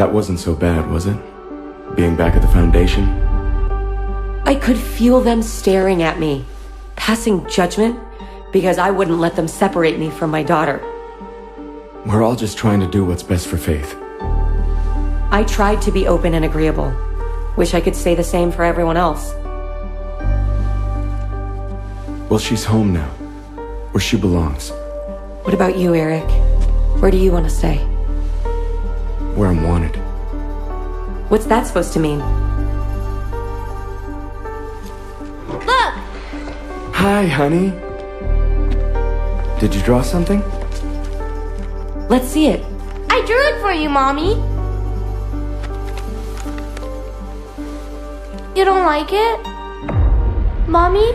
That wasn't so bad, was it? Being back at the Foundation? I could feel them staring at me, passing judgment, because I wouldn't let them separate me from my daughter. We're all just trying to do what's best for Faith. I tried to be open and agreeable. Wish I could say the same for everyone else. Well, she's home now, where she belongs. What about you, Eric? Where do you want to stay? Where I'm wanted. What's that supposed to mean? Look! Hi, honey. Did you draw something? Let's see it. I drew it for you, Mommy. You don't like it? Mommy?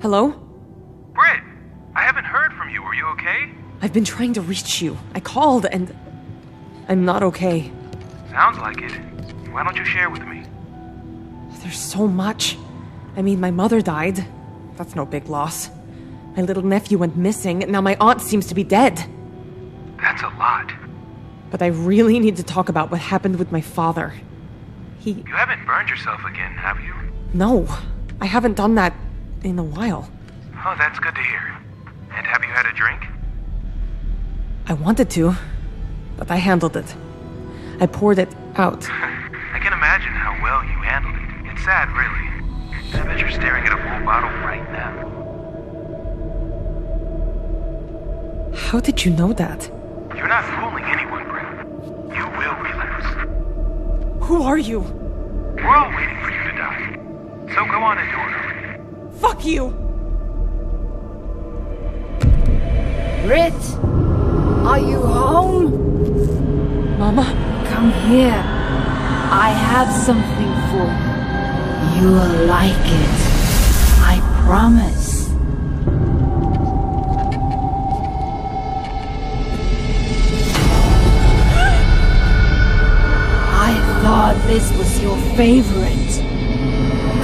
Hello? Britt! I haven't heard from you. Are you okay? I've been trying to reach you. I called and... I'm not okay. Sounds like it. Why don't you share with me? There's so much. I mean, my mother died. That's no big loss. My little nephew went missing, and now my aunt seems to be dead. That's a lot. But I really need to talk about what happened with my father. You haven't burned yourself again, have you? No, I haven't done that in a while. Oh, that's good to hear. And have you had a drink? I wanted to, but I handled it. I poured it out. I can imagine how well you handled it. It's sad, really. I bet you're staring at a full bottle right now. How did you know that? You're not fooling anyone, Brett. You will relapse. Who are you? We're all waiting for you to die. So go on and do it already. Fuck you! Britt, are you home? Mama? Come here. I have something for you. You'll like it. I promise. I thought this was your favorite.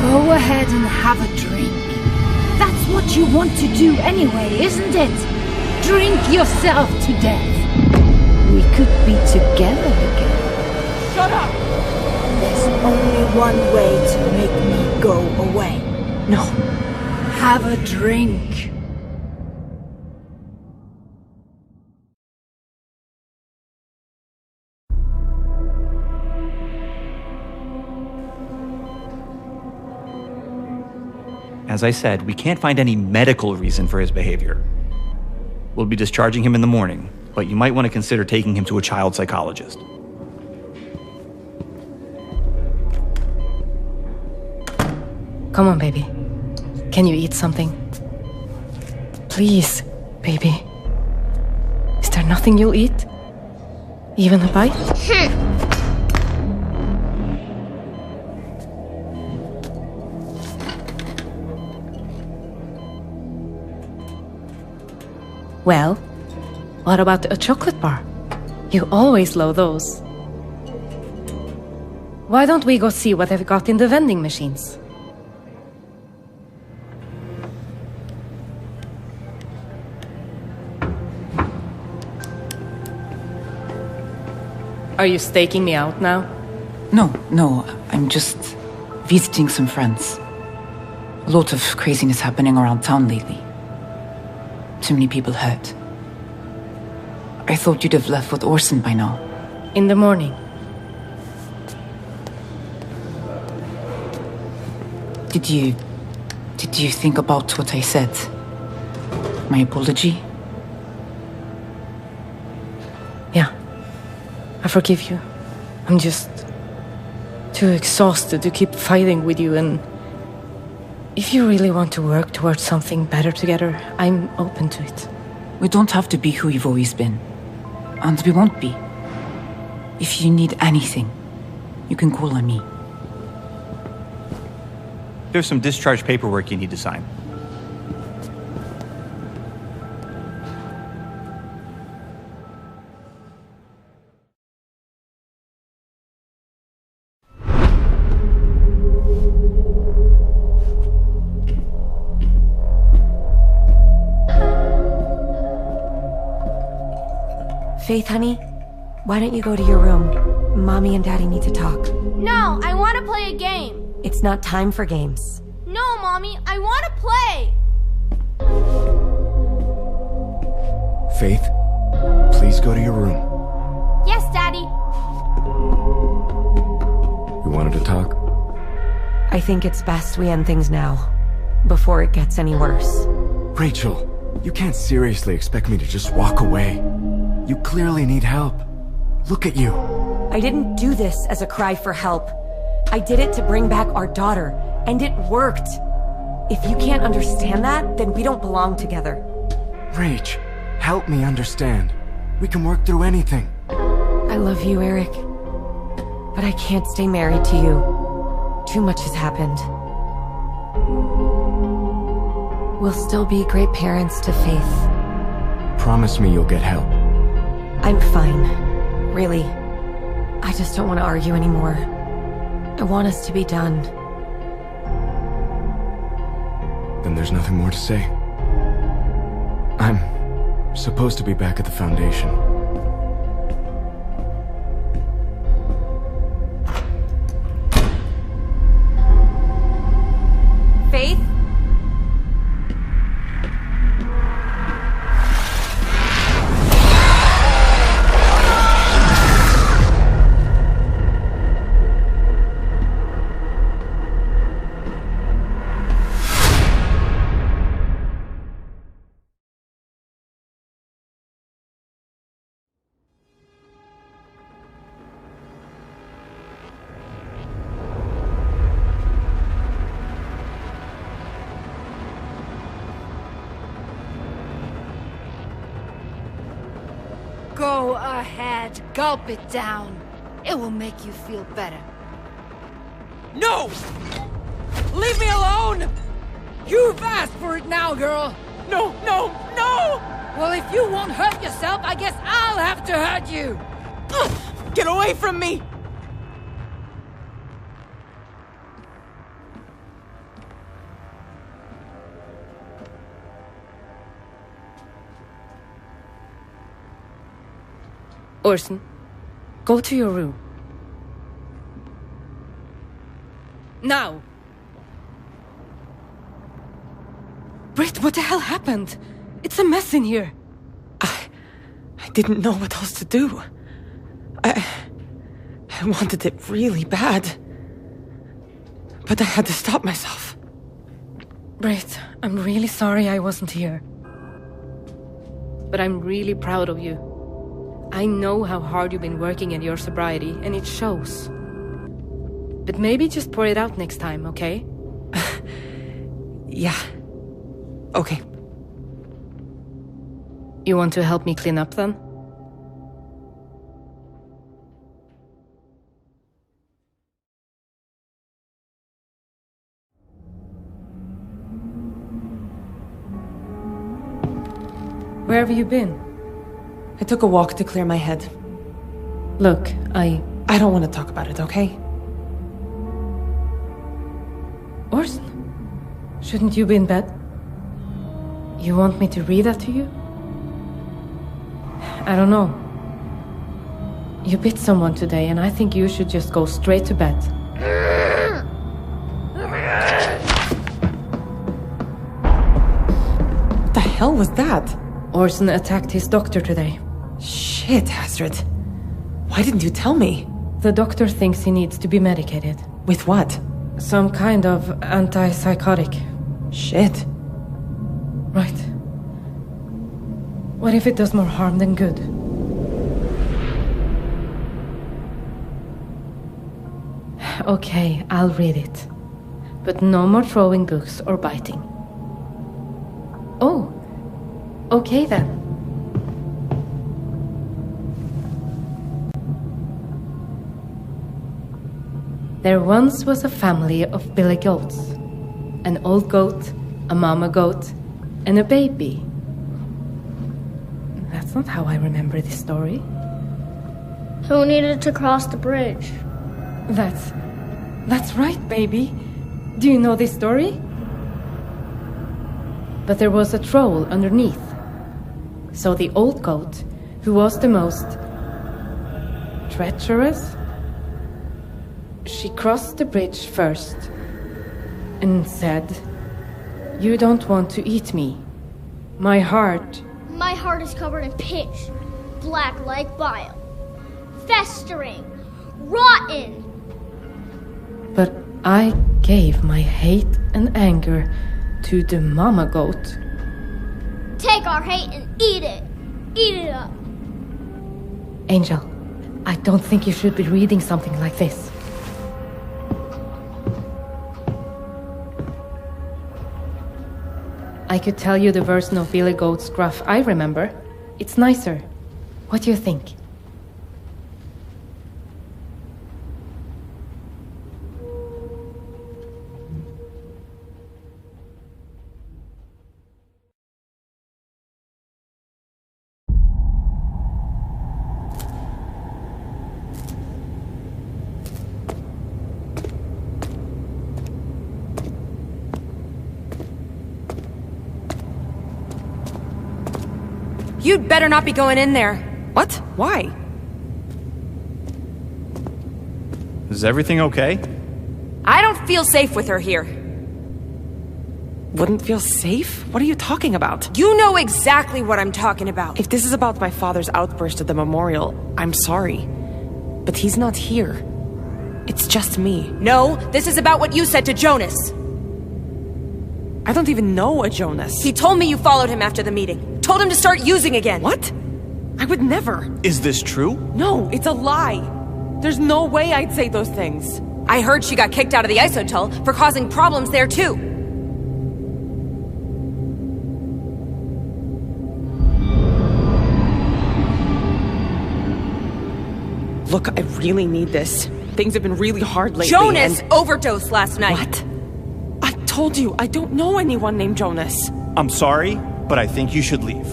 Go ahead and have a drink. That's what you want to do anyway, isn't it? Drink yourself to death. We could be together again. Shut up! There's only one way to make me go away. No. Have a drink. As I said, we can't find any medical reason for his behavior. We'll be discharging him in the morning, but you might want to consider taking him to a child psychologist. Come on, baby. Can you eat something? Please, baby. Is there nothing you'll eat? Even a bite? Well, what about a chocolate bar? You always love those. Why don't we go see what they've got in the vending machines? Are you staking me out now? No, I'm just visiting some friends. A lot of craziness happening around town lately. Too many people hurt. I thought you'd have left with Orson by now. In the morning. Did you think about what I said? My apology? Yeah. I forgive you. I'm just too exhausted to keep fighting with you, and if you really want to work towards something better together, I'm open to it. We don't have to be who we've always been. And we won't be. If you need anything, you can call on me. There's some discharge paperwork you need to sign. Faith, honey, why don't you go to your room? Mommy and Daddy need to talk. No, I want to play a game. It's not time for games. No, Mommy, I want to play. Faith, please go to your room. Yes, Daddy. You wanted to talk? I think it's best we end things now, before it gets any worse. Rachel, you can't seriously expect me to just walk away. You clearly need help. Look at you. I didn't do this as a cry for help. I did it to bring back our daughter, and it worked. If you can't understand that, then we don't belong together. Rach, help me understand. We can work through anything. I love you, Eric. But I can't stay married to you. Too much has happened. We'll still be great parents to Faith. Promise me you'll get help. I'm fine. Really. I just don't want to argue anymore. I want us to be done. Then there's nothing more to say. I'm supposed to be back at the Foundation. Faith? Go ahead, gulp it down. It will make you feel better. No! Leave me alone! You've asked for it now, girl. No, no, no! Well, if you won't hurt yourself, I guess I'll have to hurt you. Ugh, get away from me! Orson, go to your room. Now! Britt, what the hell happened? It's a mess in here. I didn't know what else to do. I wanted it really bad. But I had to stop myself. Britt, I'm really sorry I wasn't here. But I'm really proud of you. I know how hard you've been working at your sobriety, and it shows. But maybe just pour it out next time, okay? Yeah. Okay. You want to help me clean up then? Where have you been? I took a walk to clear my head. Look, I don't want to talk about it, okay? Orson, shouldn't you be in bed? You want me to read that to you? I don't know. You bit someone today, and I think you should just go straight to bed. What the hell was that? Orson attacked his doctor today. Shit, Astrid. Why didn't you tell me? The doctor thinks he needs to be medicated. With what? Some kind of antipsychotic. Shit. Right. What if it does more harm than good? Okay, I'll read it. But no more throwing books or biting. Oh, okay then. There once was a family of billy goats. An old goat, a mama goat, and a baby. That's not how I remember this story. Who needed to cross the bridge? That's right, baby. Do you know this story? But there was a troll underneath. So the old goat who was the most treacherous. She crossed the bridge first and said, "You don't want to eat me. My heart..." My heart is covered in pitch, black like bile, festering, rotten. But I gave my hate and anger to the mama goat. Take our hate and eat it. Eat it up. Angel, I don't think you should be reading something like this. I could tell you the version of Billy Goat's gruff I remember. It's nicer. What do you think? You'd better not be going in there. What? Why? Is everything okay? I don't feel safe with her here. Wouldn't feel safe? What are you talking about? You know exactly what I'm talking about. If this is about my father's outburst at the memorial, I'm sorry. But he's not here. It's just me. No, this is about what you said to Jonas. I don't even know a Jonas. He told me you followed him after the meeting. Told him to start using again. What? I would never. Is this true? No, it's a lie. There's no way I'd say those things. I heard she got kicked out of the isotunnel for causing problems there too. Look, I really need this. Things have been really hard lately. Jonas overdosed last night. What? I told you, I don't know anyone named Jonas. I'm sorry, but I think you should leave.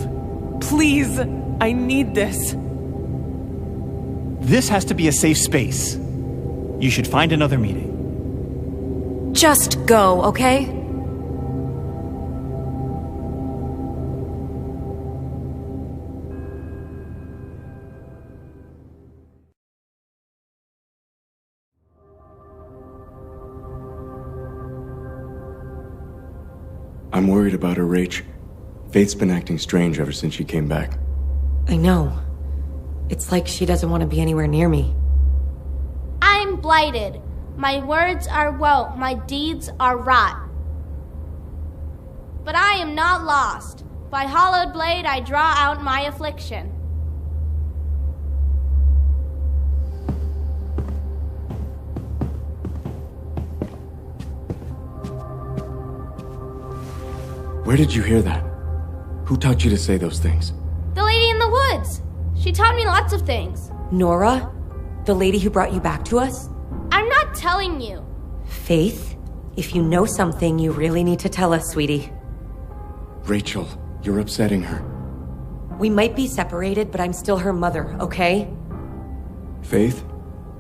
Please, I need this. This has to be a safe space. You should find another meeting. Just go, okay? I'm worried about her, Rach. Faith's been acting strange ever since she came back. I know. It's like she doesn't want to be anywhere near me. I'm blighted. My words are woe, my deeds are rot. But I am not lost. By hollowed blade I draw out my affliction. Where did you hear that? Who taught you to say those things? The lady in the woods. She taught me lots of things. Nora? The lady who brought you back to us? I'm not telling you. Faith? If you know something, you really need to tell us, sweetie. Rachel, you're upsetting her. We might be separated, but I'm still her mother, okay? Faith,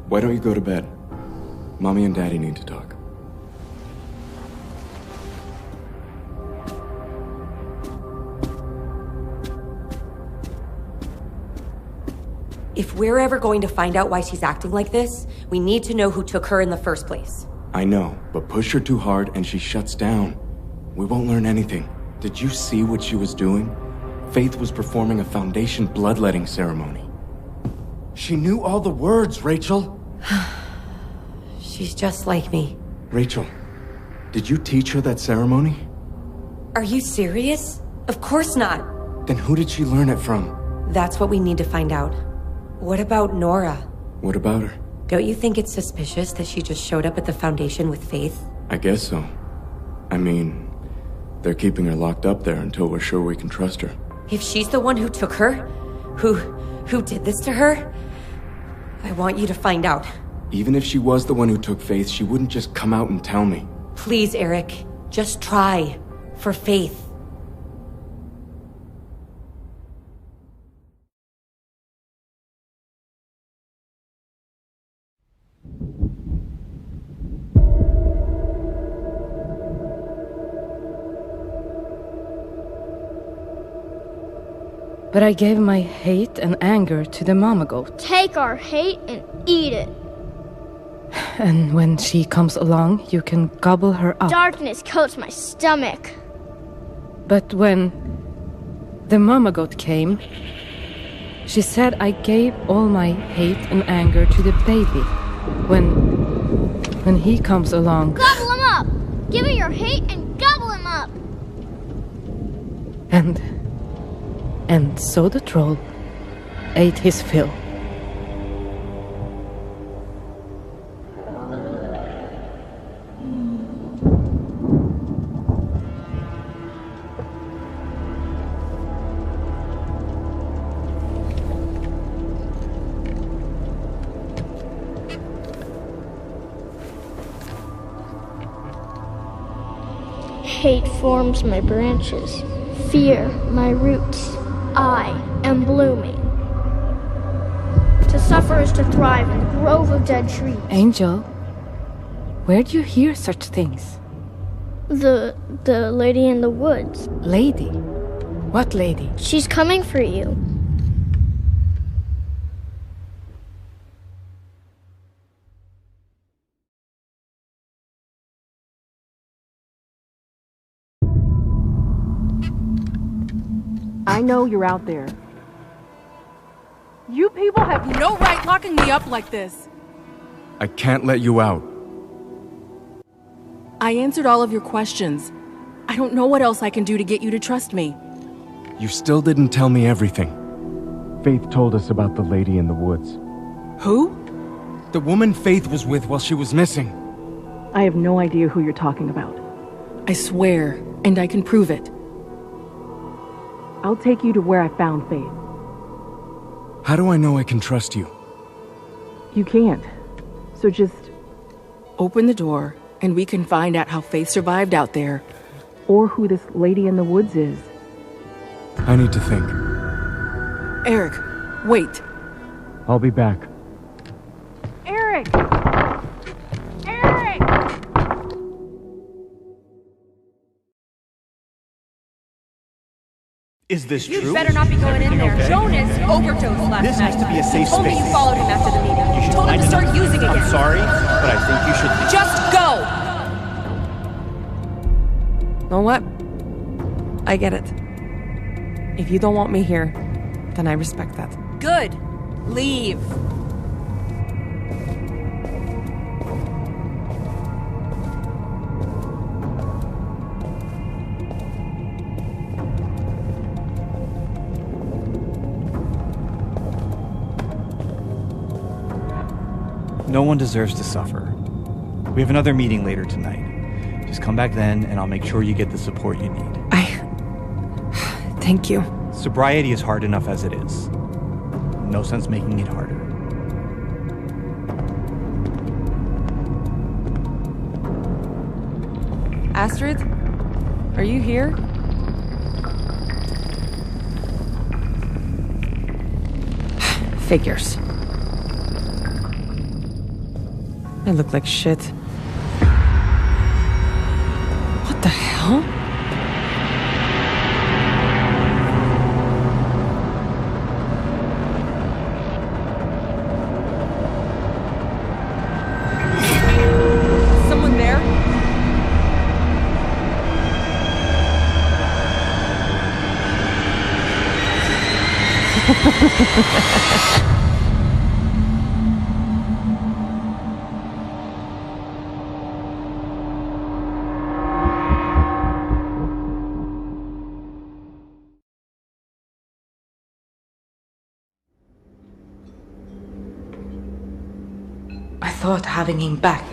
why don't you go to bed? Mommy and Daddy need to talk. If we're ever going to find out why she's acting like this, we need to know who took her in the first place. I know, but push her too hard and she shuts down. We won't learn anything. Did you see what she was doing? Faith was performing a Foundation bloodletting ceremony. She knew all the words, Rachel! She's just like me. Rachel, did you teach her that ceremony? Are you serious? Of course not. Then who did she learn it from? That's what we need to find out. What about Nora? What about her? Don't you think it's suspicious that she just showed up at the Foundation with Faith? I guess so. I mean, they're keeping her locked up there until we're sure we can trust her. If she's the one who took her, who did this to her, I want you to find out. Even if she was the one who took Faith, she wouldn't just come out and tell me. Please, Eric, just try. For Faith. But I gave my hate and anger to the mama goat. Take our hate and eat it. And when she comes along, you can gobble her up. Darkness coats my stomach. But when the mama goat came, she said I gave all my hate and anger to the baby. When he comes along... Gobble him up! Give it your hate and gobble him up! And so the troll ate his fill. Hate forms my branches, fear my roots. I am blooming. To suffer is to thrive in the grove of dead trees. Angel, where'd you hear such things? The lady in the woods. Lady? What lady? She's coming for you. I know you're out there. You people have no right locking me up like this. I can't let you out. I answered all of your questions. I don't know what else I can do to get you to trust me. You still didn't tell me everything. Faith told us about the lady in the woods. Who? The woman Faith was with while she was missing. I have no idea who you're talking about. I swear, and I can prove it. I'll take you to where I found Faith. How do I know I can trust you? You can't. So just... open the door, and we can find out how Faith survived out there. Or who this lady in the woods is. I need to think. Eric, wait. I'll be back. Eric! Eric! Is this true? You'd better not be going in there. Okay? Jonas overdosed last night. This has to be a safe Told me space. you followed him after the meeting. You should Told him to start using again. I'm sorry, but I think you should leave. Just go! You know what? I get it. If you don't want me here, then I respect that. Good. Leave. No one deserves to suffer. We have another meeting later tonight. Just come back then, and I'll make sure you get the support you need. Thank you. Sobriety is hard enough as it is. No sense making it harder. Astrid? Are you here? Figures. I look like shit. What the hell? Someone there? I thought having him back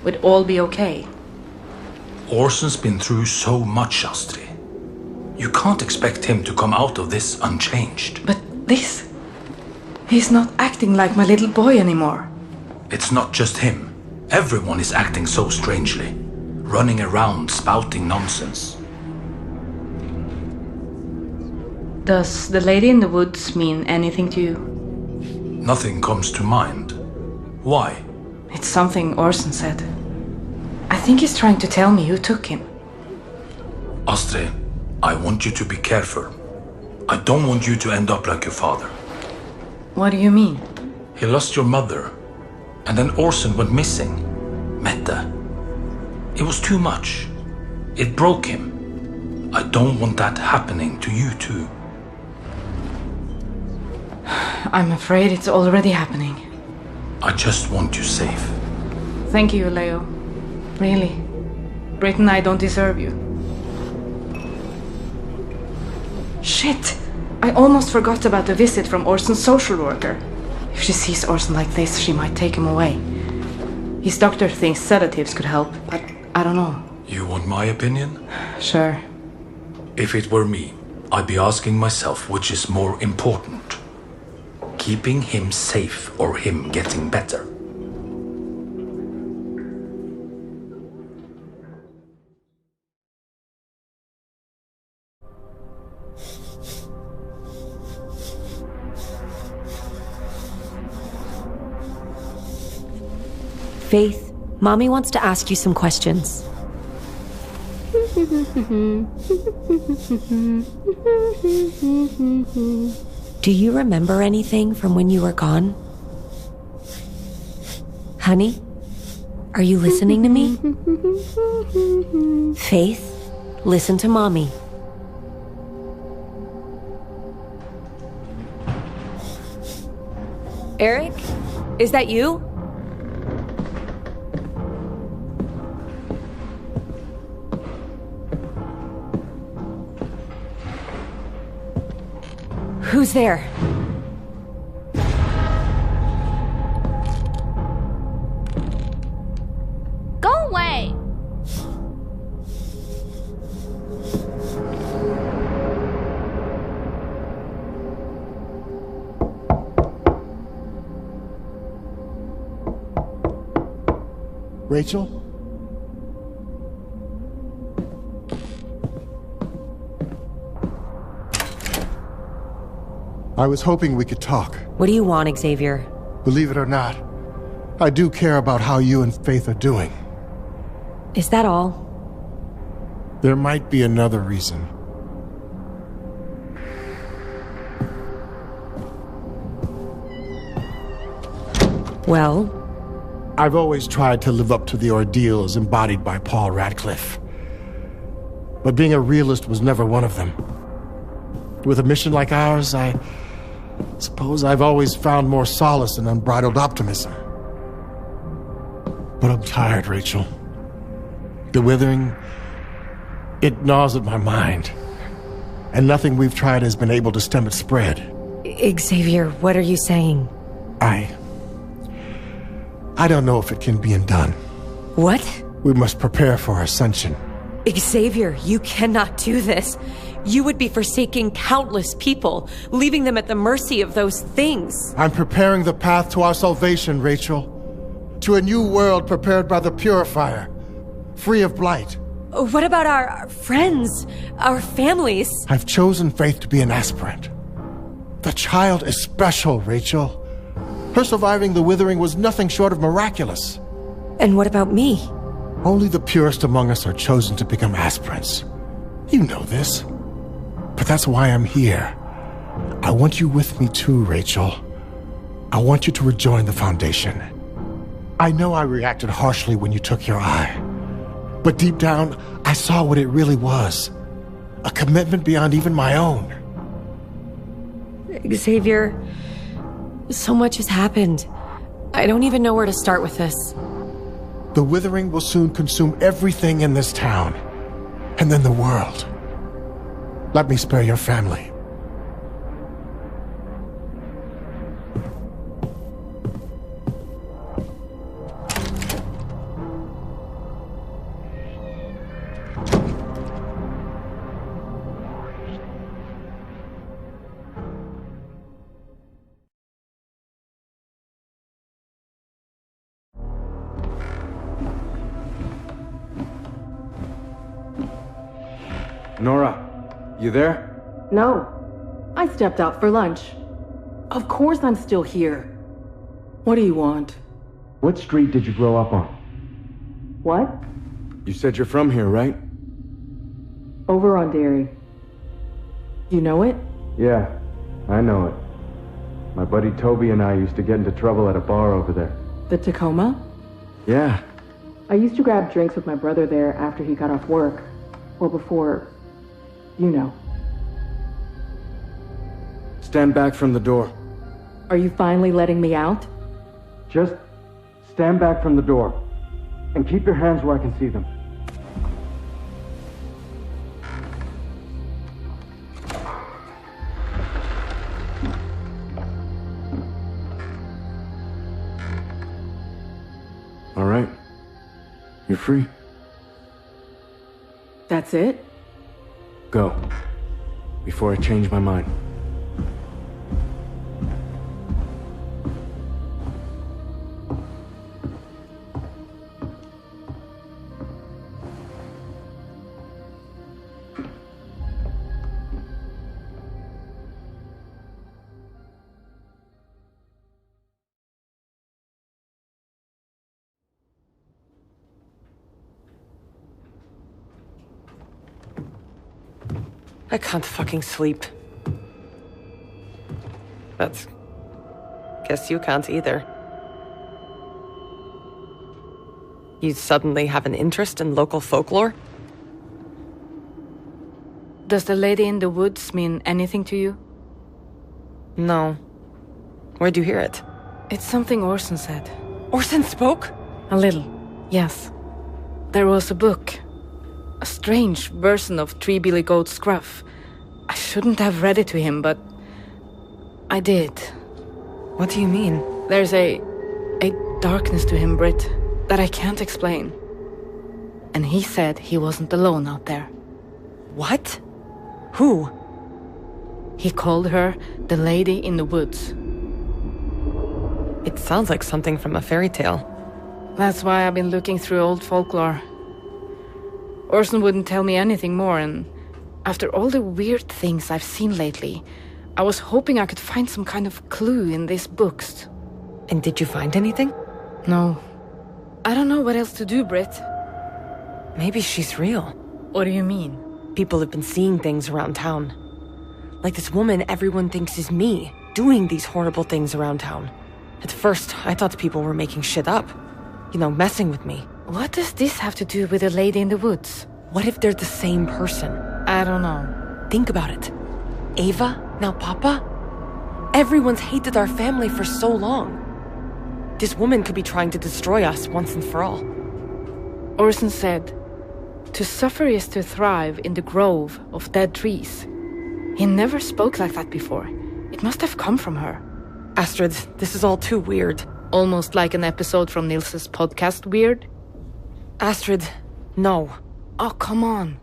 would all be okay. Orsen's been through so much, Astrid. You can't expect him to come out of this unchanged. But this... he's not acting like my little boy anymore. It's not just him. Everyone is acting so strangely. Running around spouting nonsense. Does the lady in the woods mean anything to you? Nothing comes to mind. Why? It's something Orsen said. I think he's trying to tell me who took him. Astrid, I want you to be careful. I don't want you to end up like your father. What do you mean? He lost your mother, and then Orson went missing. Mette. It was too much. It broke him. I don't want that happening to you too. I'm afraid it's already happening. I just want you safe. Thank you, Leo. Really. Britt and I don't deserve you. Shit! I almost forgot about the visit from Orson's social worker. If she sees Orson like this, she might take him away. His doctor thinks sedatives could help, but I don't know. You want my opinion? Sure. If it were me, I'd be asking myself which is more important. Keeping him safe or him getting better. Faith, Mommy wants to ask you some questions. Do you remember anything from when you were gone? Honey? Are you listening to me? Faith, listen to Mommy. Eric? Is that you? Who's there? Go away! Rachel? I was hoping we could talk. What do you want, Xavier? Believe it or not, I do care about how you and Faith are doing. Is that all? There might be another reason. Well? I've always tried to live up to the ordeals embodied by Paul Radcliffe. But being a realist was never one of them. With a mission like ours, I suppose I've always found more solace in unbridled optimism. But I'm tired, Rachel. The withering, it gnaws at my mind. And nothing we've tried has been able to stem its spread. Xavier, what are you saying? I don't know if it can be undone. What? We must prepare for Ascension. Xavier, you cannot do this. You would be forsaking countless people, leaving them at the mercy of those things. I'm preparing the path to our salvation, Rachel. To a new world prepared by the Purifier, free of blight. What about our friends, our families? I've chosen Faith to be an aspirant. The child is special, Rachel. Her surviving the withering was nothing short of miraculous. And what about me? Only the purest among us are chosen to become aspirants. You know this. But that's why I'm here. I want you with me too, Rachel. I want you to rejoin the Foundation. I know I reacted harshly when you took your eye. But deep down, I saw what it really was. A commitment beyond even my own. Xavier, so much has happened. I don't even know where to start with this. The withering will soon consume everything in this town. And then the world. Let me spare your family. Nora, you there? No. I stepped out for lunch. Of course I'm still here. What do you want? What street did you grow up on? What? You said you're from here, right? Over on Dairy. You know it? Yeah, I know it. My buddy Toby and I used to get into trouble at a bar over there. The Tacoma? Yeah. I used to grab drinks with my brother there after he got off work. Well, before... you know. Stand back from the door. Are you finally letting me out? Just stand back from the door. And keep your hands where I can see them. All right. You're free. That's it? Go. Before I change my mind. I can't fucking sleep. But guess you can't either. You suddenly have an interest in local folklore? Does the lady in the woods mean anything to you? No. Where'd you hear it? It's something Orson said. Orson spoke? A little, yes. There was a book. A strange version of Three Billy Goat Scruff. I shouldn't have read it to him, but I did. What do you mean? There's a darkness to him, Britt, that I can't explain. And he said he wasn't alone out there. What? Who? He called her the Lady in the Woods. It sounds like something from a fairy tale. That's why I've been looking through old folklore. Orson wouldn't tell me anything more, and after all the weird things I've seen lately, I was hoping I could find some kind of clue in these books. And did you find anything? No. I don't know what else to do, Britt. Maybe she's real. What do you mean? People have been seeing things around town. Like this woman everyone thinks is me, doing these horrible things around town. At first, I thought people were making shit up. You know, messing with me. What does this have to do with the Lady in the Woods? What if they're the same person? I don't know. Think about it. Ava, now Papa? Everyone's hated our family for so long. This woman could be trying to destroy us once and for all. Orson said, "To suffer is to thrive in the grove of dead trees." He never spoke like that before. It must have come from her. Astrid, this is all too weird. Almost like an episode from Nils's podcast Weird. Astrid, no. Oh, come on.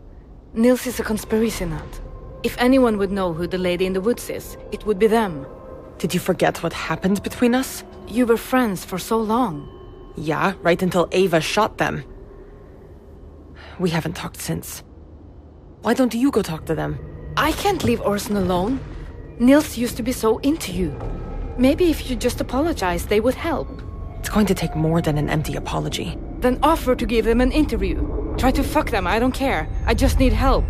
Nils is a conspiracy nut. If anyone would know who the Lady in the Woods is, it would be them. Did you forget what happened between us? You were friends for so long. Yeah, right until Ava shot them. We haven't talked since. Why don't you go talk to them? I can't leave Orson alone. Nils used to be so into you. Maybe if you just apologize, they would help. It's going to take more than an empty apology. Then offer to give them an interview. Try to fuck them, I don't care. I just need help.